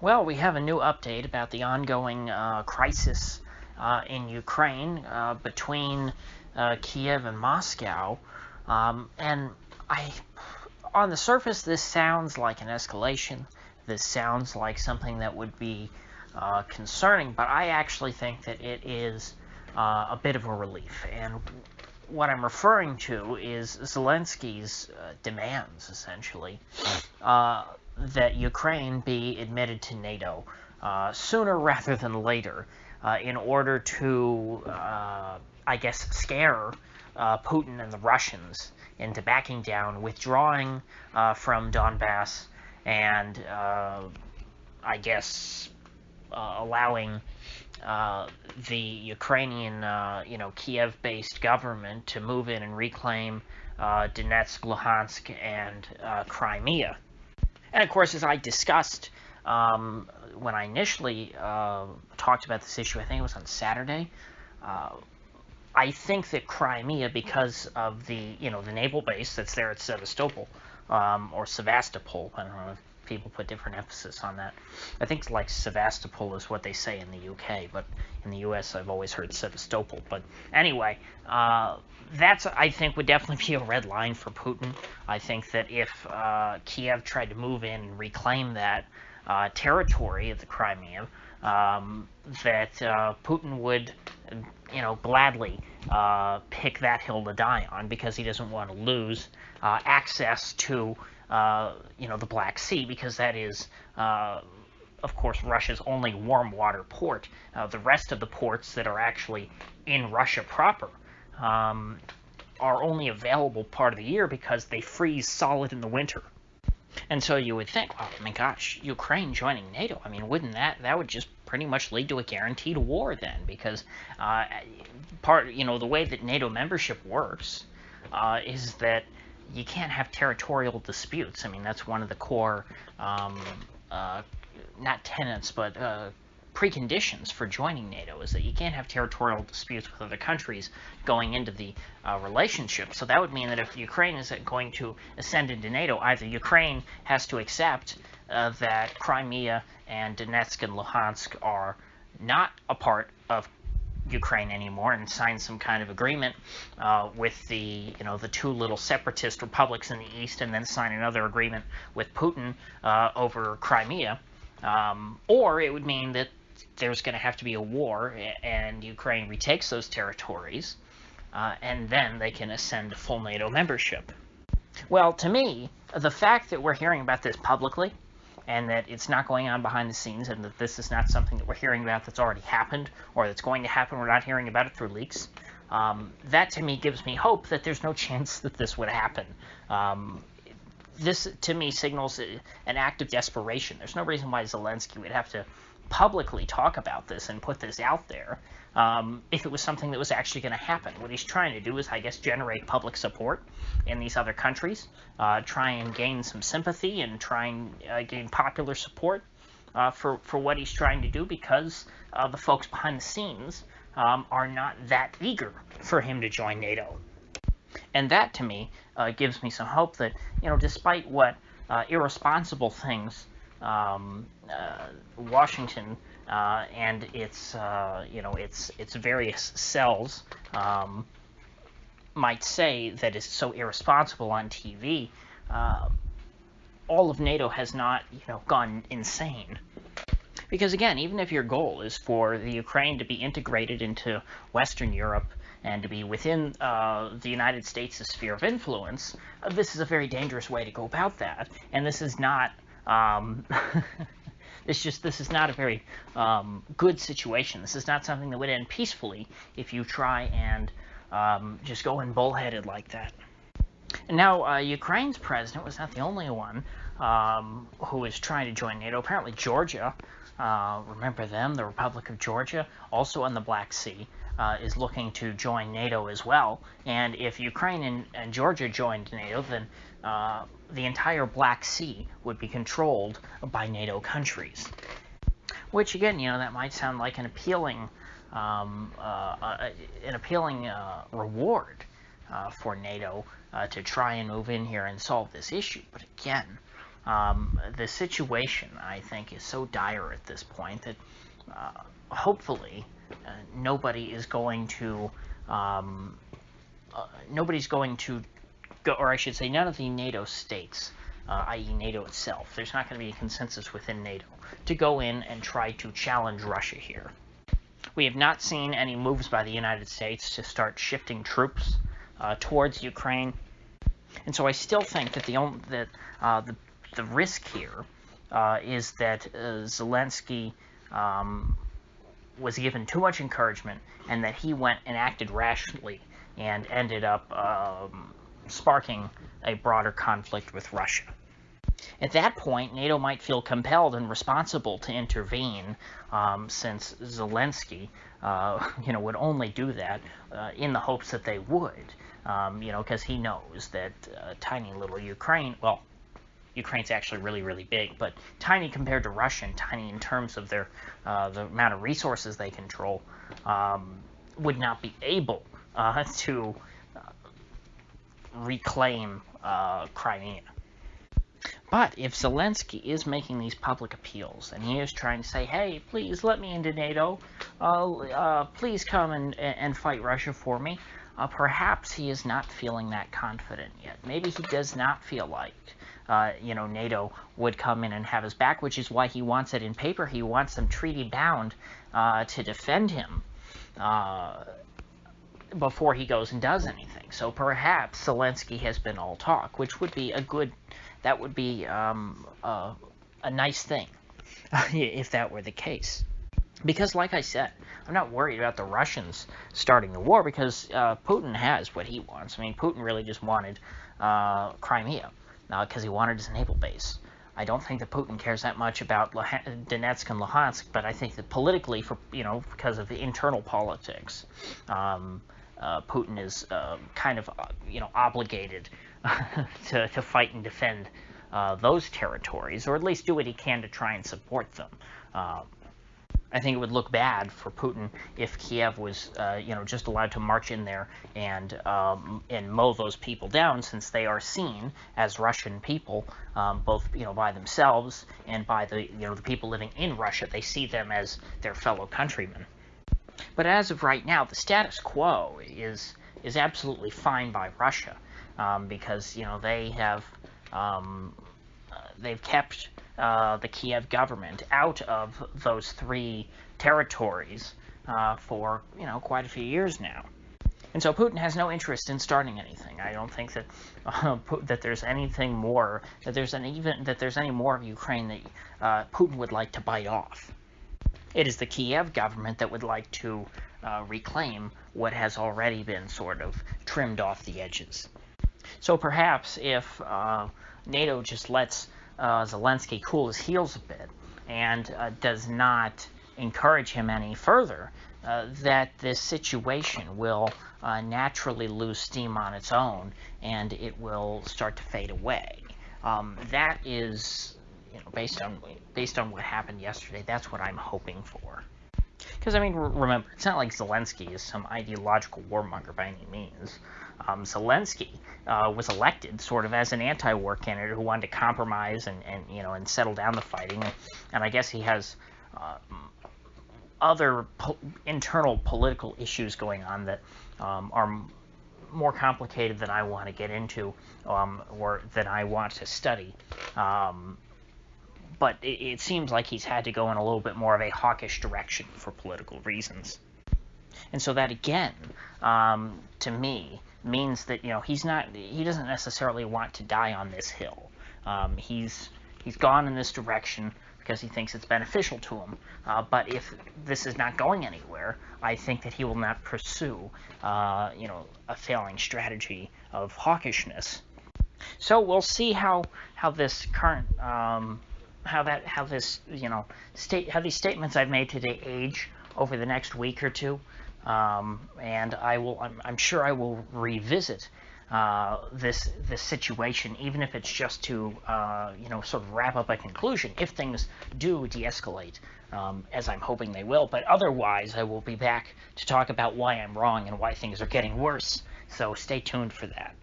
Well, we have a new update about the ongoing crisis in Ukraine between Kiev and Moscow. And on the surface, this sounds like an escalation. This sounds like something that would be concerning, but I actually think that it is a bit of a relief. And what I'm referring to is Zelensky's demands, essentially, that Ukraine be admitted to NATO sooner rather than later in order to, I guess, scare Putin and the Russians into backing down, withdrawing from Donbass, and I guess allowing the Ukrainian, Kiev-based government to move in and reclaim Donetsk, Luhansk, and Crimea. And of course, as I discussed when I initially talked about this issue, I think it was on Saturday, I think that Crimea, because of the naval base that's there at Sevastopol, or Sevastopol, I don't know if people put different emphasis on that. I think like Sevastopol is what they say in the UK, but in the US I've always heard Sevastopol. But anyway, that's, I think, would definitely be a red line for Putin. I think that if Kiev tried to move in and reclaim that territory of the Crimea, that Putin would, gladly pick that hill to die on, because he doesn't want to lose access to, the Black Sea, because that is, of course, Russia's only warm water port. The rest of the ports that are actually in Russia proper are only available part of the year because they freeze solid in the winter. And so you would think, oh my gosh, Ukraine joining NATO, I mean, wouldn't that would just pretty much lead to a guaranteed war then, because the way that NATO membership works is that you can't have territorial disputes. I mean, that's one of the core, not tenets, but preconditions for joining NATO, is that you can't have territorial disputes with other countries going into the relationship. So that would mean that if Ukraine is going to ascend into NATO, either Ukraine has to accept that Crimea and Donetsk and Luhansk are not a part of Ukraine anymore, and sign some kind of agreement with the two little separatist republics in the east, and then sign another agreement with Putin over Crimea, or it would mean that there's going to have to be a war, and Ukraine retakes those territories, and then they can ascend to full NATO membership. Well, to me, the fact that we're hearing about this publicly, and that it's not going on behind the scenes, and that this is not something that we're hearing about that's already happened, or that's going to happen, we're not hearing about it through leaks, that to me gives me hope that there's no chance that this would happen. This, to me, signals an act of desperation. There's no reason why Zelensky would have to publicly talk about this and put this out there if it was something that was actually going to happen. What he's trying to do is, I guess, generate public support in these other countries, try and gain some sympathy, and try and gain popular support for what he's trying to do, because the folks behind the scenes are not that eager for him to join NATO. And that, to me, gives me some hope that, despite what irresponsible things Washington and its various cells might say that is so irresponsible on TV, all of NATO has not, gone insane. Because again, even if your goal is for the Ukraine to be integrated into Western Europe and to be within the United States' sphere of influence, this is a very dangerous way to go about that. And this is not this is not a very good situation. This is not something that would end peacefully if you try and just go in bullheaded like that. And now Ukraine's president was not the only one who is trying to join NATO. Apparently Georgia, remember them, the Republic of Georgia, also on the Black Sea, is looking to join NATO as well. And if Ukraine and Georgia joined NATO, then the entire Black Sea would be controlled by NATO countries. Which, again, that might sound like an appealing reward for NATO to try and move in here and solve this issue. But again, The situation, I think, is so dire at this point that hopefully nobody is going to nobody's going to go, or I should say, none of the NATO states, i.e. NATO itself, there's not going to be a consensus within NATO to go in and try to challenge Russia here. We have not seen any moves by the United States to start shifting troops towards Ukraine, and so I still think that the risk here is that Zelensky was given too much encouragement, and that he went and acted rashly and ended up sparking a broader conflict with Russia. At that point, NATO might feel compelled and responsible to intervene, since Zelensky, would only do that in the hopes that they would, because he knows that tiny little Ukraine, well, Ukraine's actually really, really big, but tiny compared to Russia, and tiny in terms of their the amount of resources they control, would not be able to reclaim Crimea. But if Zelensky is making these public appeals, and he is trying to say, hey, please let me into NATO, please come and fight Russia for me, perhaps he is not feeling that confident yet. Maybe he does not feel like NATO would come in and have his back, which is why he wants it in paper. He wants them treaty-bound to defend him before he goes and does anything. So perhaps Zelensky has been all talk, which would be that would be a nice thing if that were the case. Because, like I said, I'm not worried about the Russians starting the war, because Putin has what he wants. I mean, Putin really just wanted Crimea, because he wanted his naval base. I don't think that Putin cares that much about Donetsk and Luhansk, but I think that politically, because of the internal politics, Putin is kind of, obligated to fight and defend those territories, or at least do what he can to try and support them. I think it would look bad for Putin if Kiev was, just allowed to march in there and mow those people down, since they are seen as Russian people, both by themselves and by the people living in Russia. They see them as their fellow countrymen. But as of right now, the status quo is absolutely fine by Russia, because they have they've kept the Kiev government out of those three territories for quite a few years now, and so Putin has no interest in starting anything. I don't think that that there's anything more, that there's any more of Ukraine that Putin would like to bite off. It is the Kiev government that would like to reclaim what has already been sort of trimmed off the edges. So perhaps if NATO just lets Zelensky cool his heels a bit and does not encourage him any further, that this situation will naturally lose steam on its own, and it will start to fade away. That is, based on what happened yesterday, that's what I'm hoping for. Because, I mean, remember, it's not like Zelensky is some ideological warmonger by any means. Zelensky was elected sort of as an anti-war candidate who wanted to compromise and settle down the fighting. And I guess he has other internal political issues going on that are more complicated than I want to get into, or that I want to study. But it seems like he's had to go in a little bit more of a hawkish direction for political reasons. And so that, again, to me, means that, he doesn't necessarily want to die on this hill. He's gone in this direction because he thinks it's beneficial to him. But if this is not going anywhere, I think that he will not pursue, a failing strategy of hawkishness. So we'll see how this current how these statements I've made today age over the next week or two, and I'm sure I will revisit this situation, even if it's just to sort of wrap up a conclusion, if things do de-escalate, as I'm hoping they will. But otherwise, I will be back to talk about why I'm wrong and why things are getting worse. So stay tuned for that.